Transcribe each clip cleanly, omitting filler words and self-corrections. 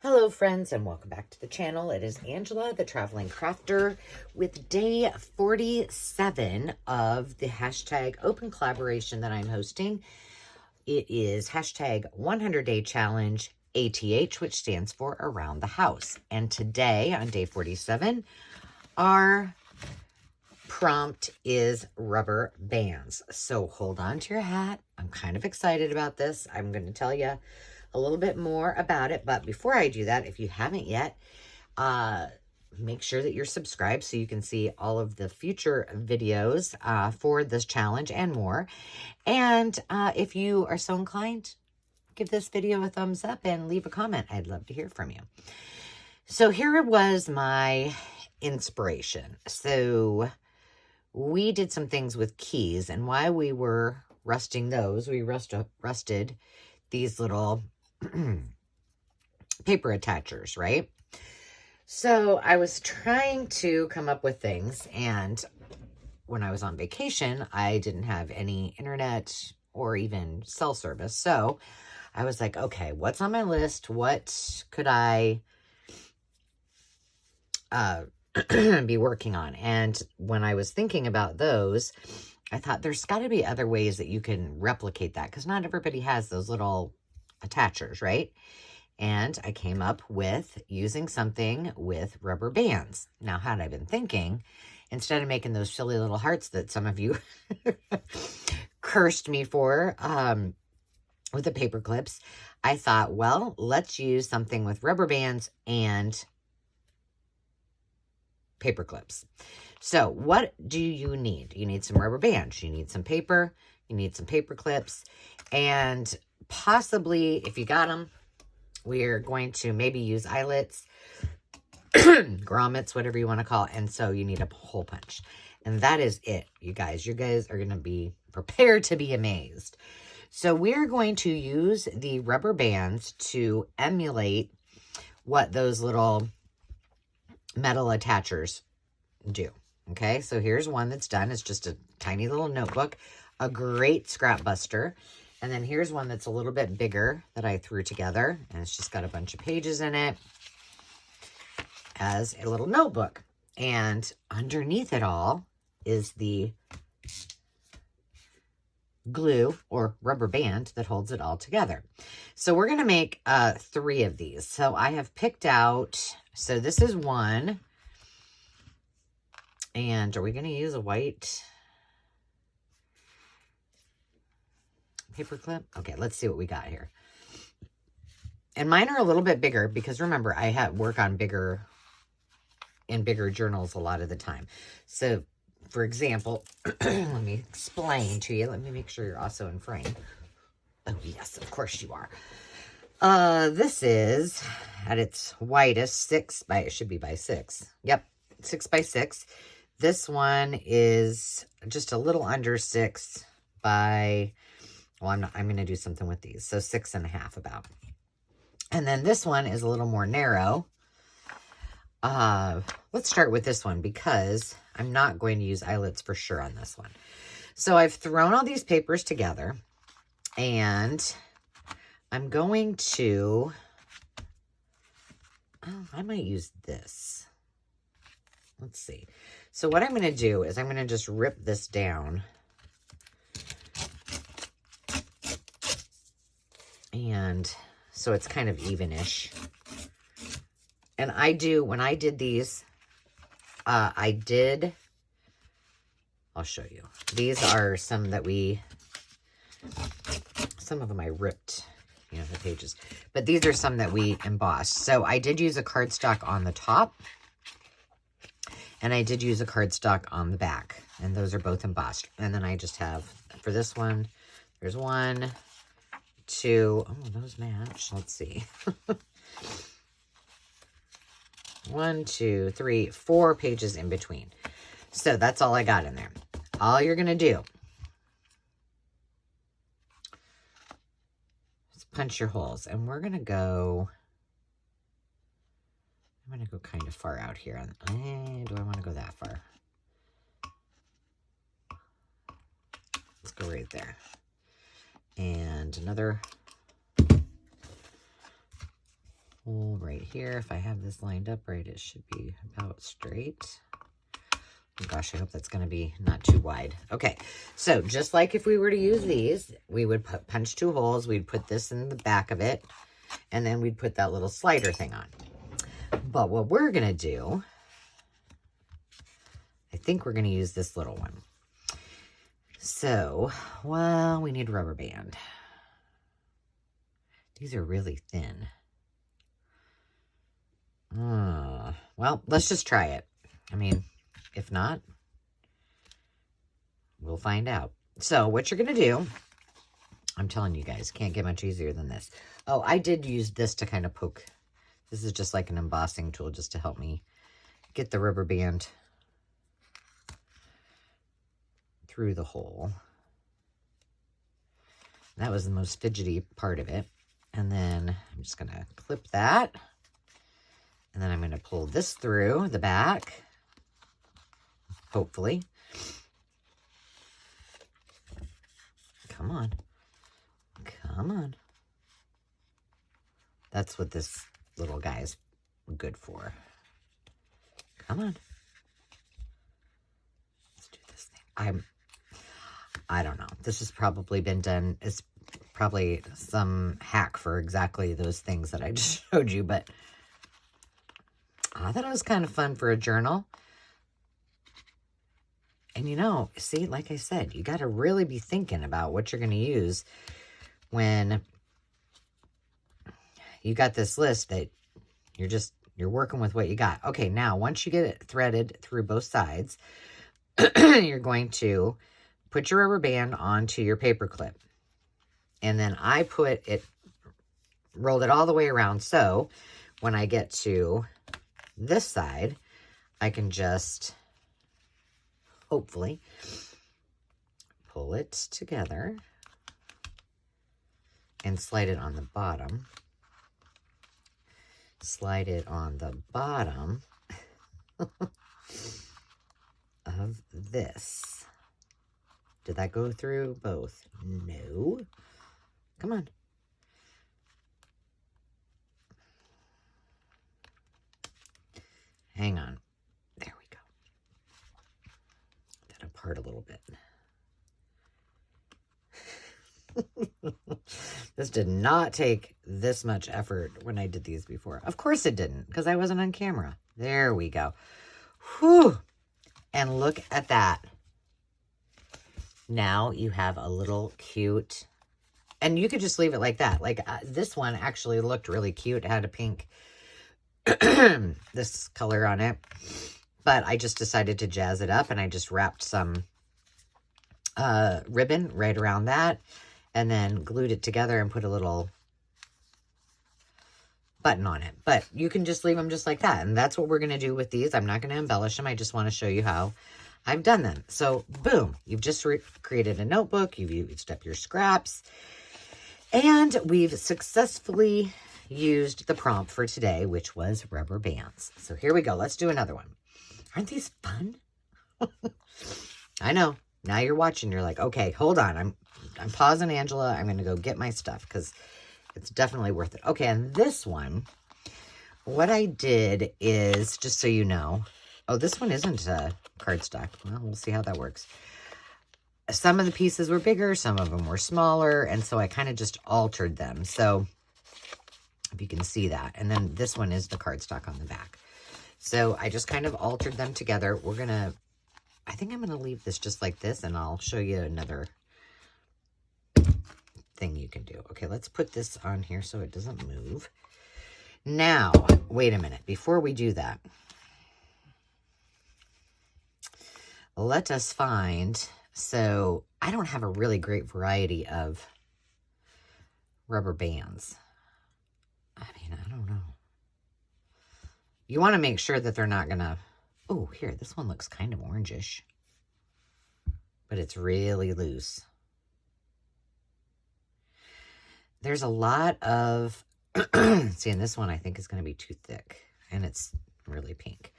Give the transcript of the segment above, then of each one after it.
Hello friends and welcome back to the channel. It is Angela, the Traveling Crafter, with day 47 of the hashtag open collaboration that I'm hosting. It is hashtag 100 Day Challenge ATH, which stands for Around the House. And today on day 47, our prompt is rubber bands. So hold on to your hat. I'm kind of excited about this. I'm going to tell you a little bit more about it. But before I do that, if you haven't yet, make sure that you're subscribed so you can see all of the future videos for this challenge and more. And if you are so inclined, give this video a thumbs up and leave a comment. I'd love to hear from you. So here was my inspiration. So we did some things with keys, and while we were rusting those, we rusted these little paper attachers, right? So I was trying to come up with things, and when I was on vacation, I didn't have any internet or even cell service. So I was like, okay, what's on my list? What could I be working on? And when I was thinking about those, I thought there's got to be other ways that you can replicate that, because not everybody has those little attachers, right? And I came up with using something with rubber bands. Now, had I been thinking, instead of making those silly little hearts that some of you cursed me for with the paper clips, I thought, well, let's use something with rubber bands and paper clips. So what do you need? You need some rubber bands, you need some paper, you need some paper clips, and possibly, if you got them, we're going to maybe use eyelets, grommets, whatever you want to call it. And so you need a hole punch. And that is it, you guys. You guys are going to be prepared to be amazed. So we're going to use the rubber bands to emulate what those little metal attachers do. Okay, so here's one that's done. It's just a tiny little notebook, a great scrap buster. And then here's one that's a little bit bigger that I threw together, and it's just got a bunch of pages in it as a little notebook. And underneath it all is the glue or rubber band that holds it all together. So we're going to make 3 of these. So I have picked out, so this is one. And are we going to use a white paper clip? Okay, let's see what we got here. And mine are a little bit bigger because remember, I work on bigger journals a lot of the time. So for example, let me explain to you. Let me make sure you're also in frame. Oh yes, of course you are. This is at its widest it should be by 6. Yep, 6 by 6. This one is just a little under 6 by, well, I'm going to do something with these. So 6.5 about. And then this one is a little more narrow. Let's start with this one because I'm not going to use eyelets for sure on this one. So I've thrown all these papers together, and I'm going to, I might use this. Let's see. So what I'm going to do is I'm going to just rip this down. And so it's kind of evenish. And when I did these, I'll show you. These are some of them I ripped, the pages. But these are some that we embossed. So I did use a cardstock on the top. And I did use a cardstock on the back. And those are both embossed. And then I just have, for this one, there's 1, 2, oh, those match. Let's see. 1, 2, 3, 4 pages in between. So that's all I got in there. All you're going to do is punch your holes. And we're going to go, I'm going to go kind of far out here. Do I want to go that far? Let's go right there. And another hole right here. If I have this lined up right, it should be about straight. Oh gosh, I hope that's going to be not too wide. Okay, so just like if we were to use these, we would punch 2 holes. We'd put this in the back of it, and then we'd put that little slider thing on. But what we're going to do, I think we're going to use this little one. So, well, we need a rubber band. These are really thin. Well, let's just try it. I mean, if not, we'll find out. So what you're going to do, I'm telling you guys, can't get much easier than this. Oh, I did use this to kind of poke. This is just like an embossing tool just to help me get the rubber band through the hole. That was the most fidgety part of it. And then I'm just going to clip that. And then I'm going to pull this through the back. Hopefully. Come on. Come on. That's what this little guy is good for. Come on. Let's do this thing. I don't know. This has probably been done. It's probably some hack for exactly those things that I just showed you, but I thought it was kind of fun for a journal. And you know, see, like I said, you got to really be thinking about what you're going to use when you got this list that you're working with what you got. Okay, now once you get it threaded through both sides, you're going to put your rubber band onto your paper clip. And then I rolled it all the way around. So when I get to this side, I can just hopefully pull it together and slide it on the bottom. Slide it on the bottom of this. Did that go through both? No. Come on. Hang on. There we go. That apart a little bit. This did not take this much effort when I did these before. Of course it didn't, because I wasn't on camera. There we go. Whew. And look at that. Now you have a little cute, and you could just leave it like that. Like this one actually looked really cute. It had a pink, this color on it. But I just decided to jazz it up, and I just wrapped some ribbon right around that, and then glued it together and put a little button on it. But you can just leave them just like that. And that's what we're going to do with these. I'm not going to embellish them. I just want to show you how I've done them. So boom, you've just created a notebook. You've used up your scraps. And we've successfully used the prompt for today, which was rubber bands. So here we go. Let's do another one. Aren't these fun? I know. Now you're watching. You're like, okay, hold on. I'm pausing, Angela. I'm going to go get my stuff because it's definitely worth it. Okay, and this one, what I did is, just so you know, oh, this one isn't cardstock. Well, we'll see how that works. Some of the pieces were bigger, some of them were smaller, and so I kind of just altered them. So if you can see that. And then this one is the cardstock on the back. So I just kind of altered them together. I think I'm going to leave this just like this, and I'll show you another thing you can do. Okay, let's put this on here so it doesn't move. Now, wait a minute. Before we do that, let us find, so I don't have a really great variety of rubber bands. I mean, I don't know. You want to make sure that they're not going to, oh, here, this one looks kind of orangish, but it's really loose. There's a lot of, see, and this one I think is going to be too thick, and it's really pink.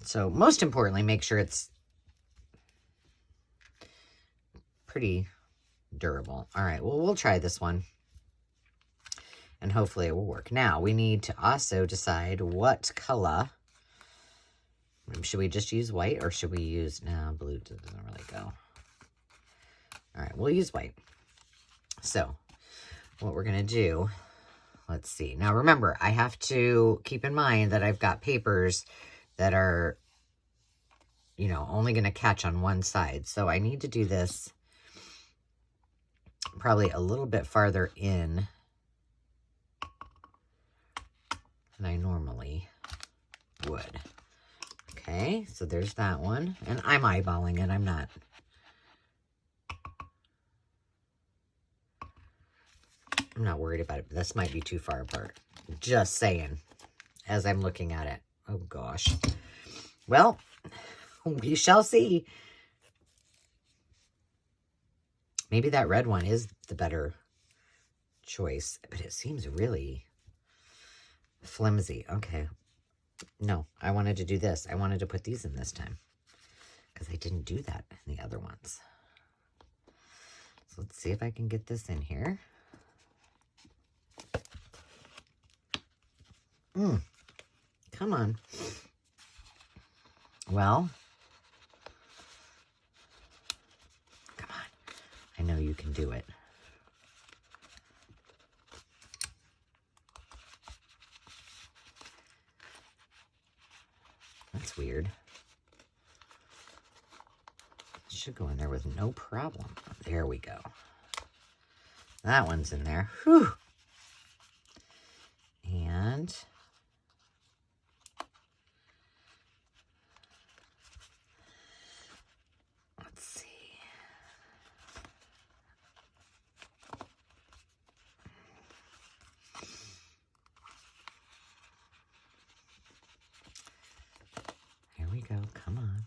So most importantly, make sure it's pretty durable. All right, well, we'll try this one. and hopefully it will work. Now, we need to also decide what color. Should we just use white, or should we use, no, blue doesn't really go. All right, we'll use white. So, what we're going to do, let's see. Now, remember, I have to keep in mind that I've got papers that are, you know, only going to catch on one side. So, I need to do this probably a little bit farther in than I normally would. Okay, so there's that one. And I'm eyeballing it. I'm not. I'm not worried about it. This might be too far apart. Just saying, as I'm looking at it. Oh, gosh. Well, we shall see. Maybe that red one is the better choice, but it seems really flimsy. Okay. No, I wanted to do this. I wanted to put these in this time because I didn't do that in the other ones. So let's see if I can get this in here. Come on. Well, come on. I know you can do it. That's weird. It should go in there with no problem. There we go. That one's in there. Whew. And let's see. Here we go. Come on.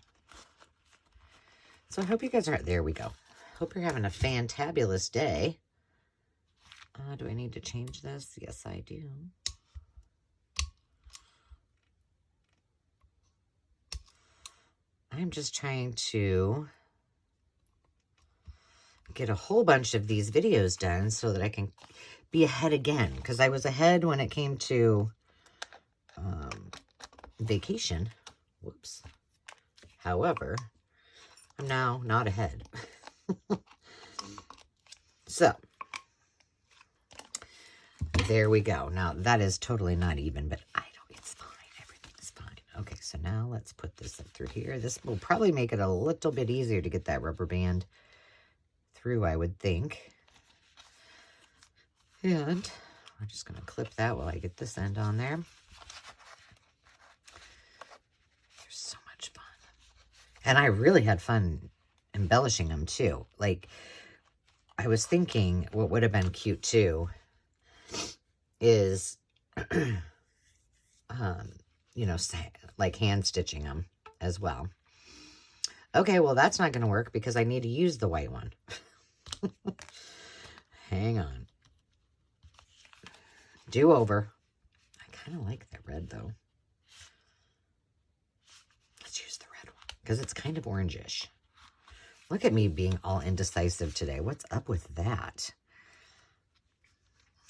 So I hope you guys are, there we go. Hope you're having a fantabulous day. Do I need to change this? Yes, I do. I'm just trying to get a whole bunch of these videos done so that I can be ahead again. Because I was ahead when it came to vacation. Whoops. However, I'm now not ahead. So, there we go. Now, that is totally not even, but I don't, it's fine. Everything's fine. Okay, so now let's put this up through here. This will probably make it a little bit easier to get that rubber band through, I would think. And I'm just going to clip that while I get this end on there. They're so much fun. And I really had fun embellishing them, too. Like, I was thinking what would have been cute, too, is, you know, like hand stitching them as well. Okay, well, that's not going to work because I need to use the white one. Hang on. Do over. I kind of like that red, though. Let's use the red one because it's kind of orangish. Look at me being all indecisive today. What's up with that?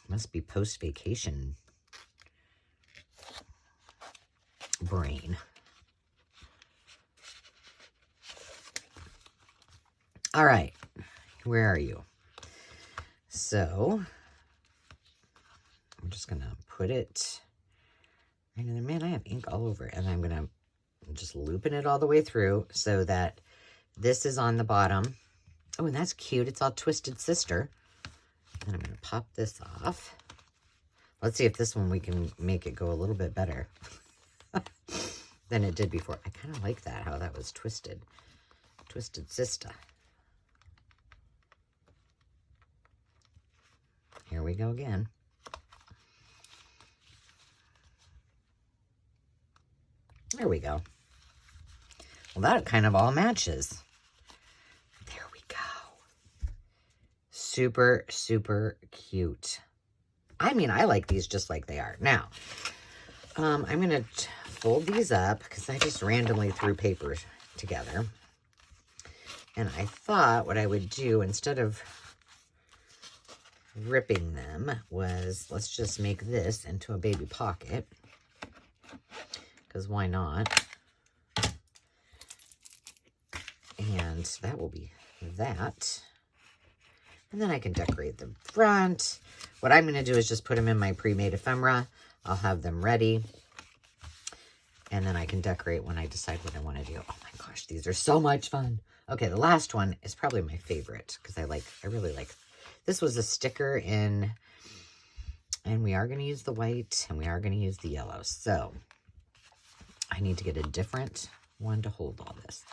Must be post-vacation brain. All right. Where are you? So, I'm just going to put it right in there. Man, I have ink all over it. And I'm going to just looping it all the way through so that this is on the bottom. Oh, and that's cute. It's all Twisted Sister. And I'm going to pop this off. Let's see if this one we can make it go a little bit better than it did before. I kind of like that, how that was twisted. Twisted Sister. Here we go again. There we go. Well, that kind of all matches. There we go. Super, super cute. I mean, I like these just like they are. Now, I'm going to fold these up because I just randomly threw paper together. And I thought what I would do instead of ripping them was, let's just make this into a baby pocket. Because why not? And that will be that. And then I can decorate the front. What I'm going to do is just put them in my pre-made ephemera. I'll have them ready. And then I can decorate when I decide what I want to do. Oh my gosh, these are so much fun. Okay, the last one is probably my favorite because I really like. This was a sticker in, and we are going to use the white and we are going to use the yellow. So I need to get a different one to hold all this.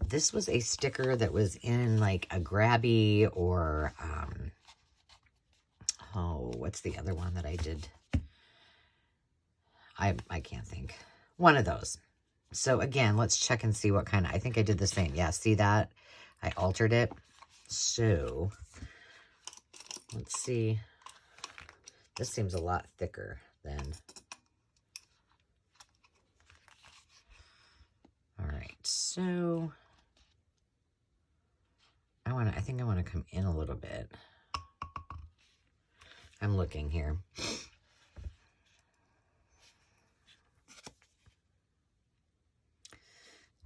This was a sticker that was in like a grabby or, oh, what's the other one that I did? I can't think. One of those. So again, let's check and see what kind of, I think I did the same. Yeah, see that? I altered it. So let's see. This seems a lot thicker than. All right, so I think I want to come in a little bit. I'm looking here.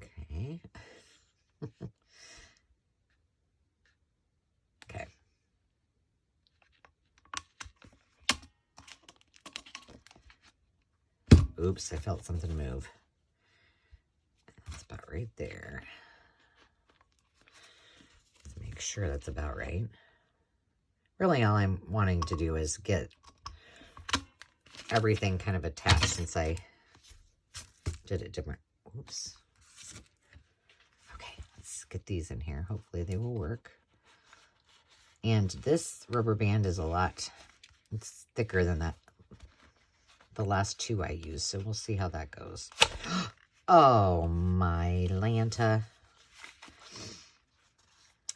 Okay. Okay. Oops, I felt something move. That's about right there. Let's make sure that's about right. Really, all I'm wanting to do is get everything kind of attached since I did it different. Oops. Okay, let's get these in here. Hopefully they will work. And this rubber band is a lot, it's thicker than that, the last two I used, so we'll see how that goes. Oh, my Lanta.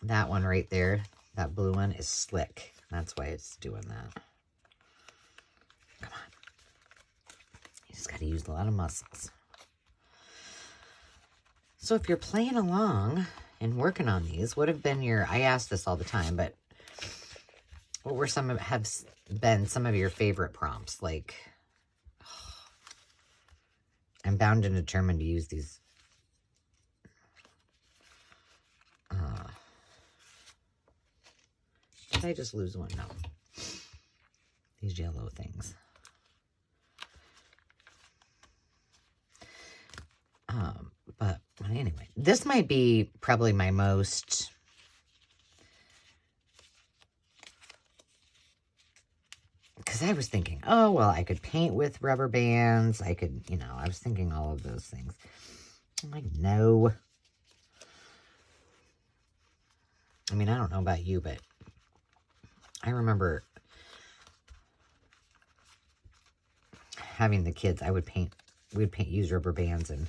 That one right there, that blue one is slick. That's why it's doing that. Come on. You just got to use a lot of muscles. So if you're playing along and working on these, what have been your, I ask this all the time, but what were have been some of your favorite prompts? Like, I'm bound and determined to use these. Did I just lose one? No. These yellow things. But anyway, this might be probably my most because I was thinking, oh, well, I could paint with rubber bands. I could, you know, I was thinking all of those things. I'm like, no. I mean, I don't know about you, but I remember having the kids, I would paint, use rubber bands and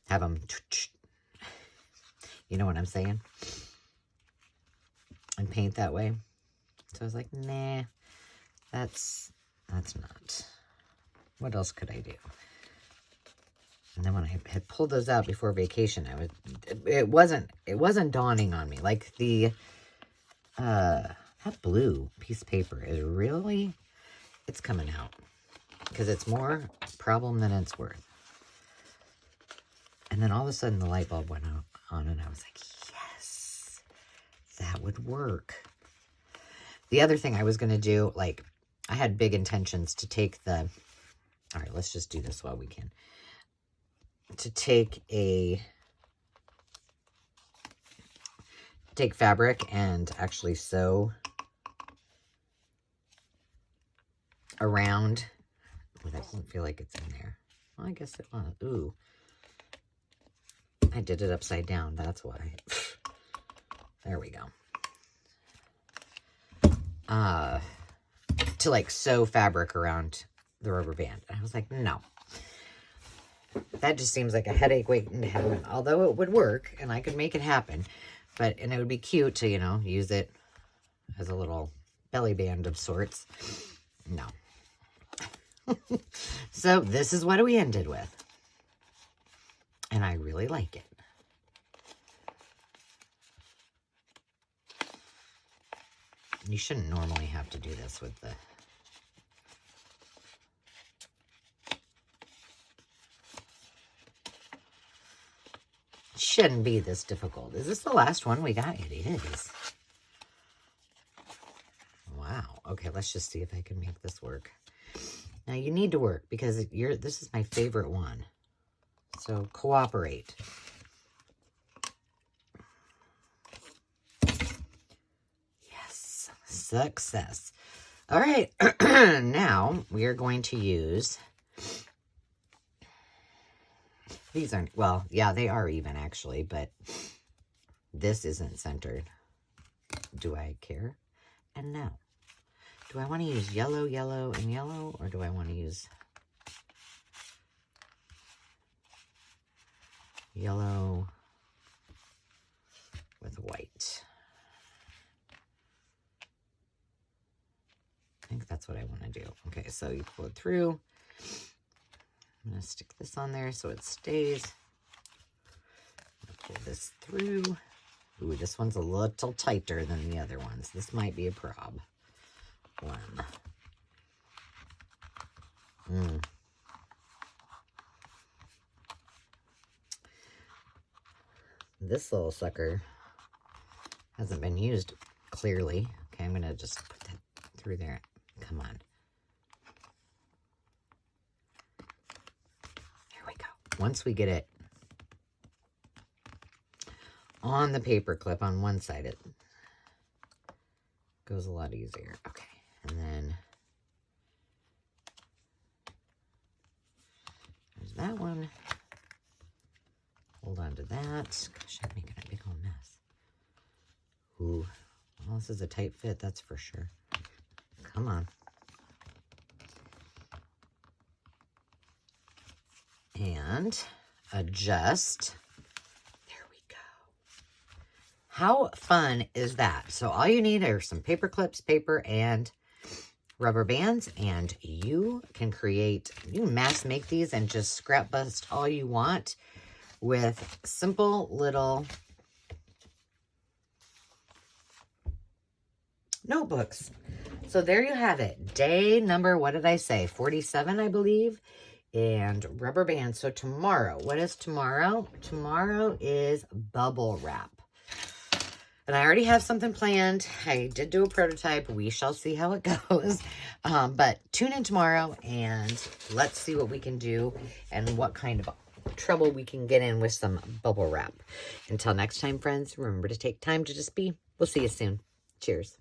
have them, you know what I'm saying? And paint that way. So I was like, nah. That's not. What else could I do? And then when I had pulled those out before vacation, it wasn't dawning on me. Like the, that blue piece of paper is really, it's coming out. Because it's more problem than it's worth. And then all of a sudden the light bulb went on and I was like, yes, that would work. The other thing I was going to do, like, I had big intentions to take the, all right, let's just do this while we can. To take fabric and actually sew around. Oh, that doesn't feel like it's in there. Well, I guess it was. Ooh. I did it upside down. That's why. There we go. To like sew fabric around the rubber band. And I was like, no. That just seems like a headache waiting to happen. Although it would work and I could make it happen. And it would be cute to, you know, use it as a little belly band of sorts. No. So this is what we ended with. And I really like it. You shouldn't normally have to do this with the... Shouldn't be this difficult. Is this the last one we got? It is. Wow. Okay, let's just see if I can make this work. Now, you need to work because this is my favorite one. So, cooperate. Yes. Success. All right. Now, we are going to use... These aren't... Well, yeah, they are even, actually, but this isn't centered. Do I care? And no. Do I want to use yellow, yellow, and yellow, or do I want to use yellow with white? I think that's what I want to do. Okay, so you pull it through. I'm going to stick this on there so it stays. Pull this through. Ooh, this one's a little tighter than the other ones. This might be a problem. This little sucker hasn't been used clearly. Okay, I'm going to just put that through there. Come on. There we go. Once we get it on the paper clip on one side, it goes a lot easier. Okay, and then there's that one. Hold on to that. Gosh, I'm making a big old mess. Ooh, well, this is a tight fit, that's for sure. Come on. And adjust. There we go. How fun is that? So all you need are some paper clips, paper, and rubber bands, and you can mass make these and just scrap bust all you want with simple little notebooks. So there you have it. Day number, what did I say? 47, I believe. And rubber bands. So tomorrow, what is tomorrow? Tomorrow is bubble wrap. And I already have something planned. I did do a prototype. We shall see how it goes. But tune in tomorrow and let's see what we can do and what kind of trouble we can get in with some bubble wrap. Until next time, friends, remember to take time to just be. We'll see you soon. Cheers.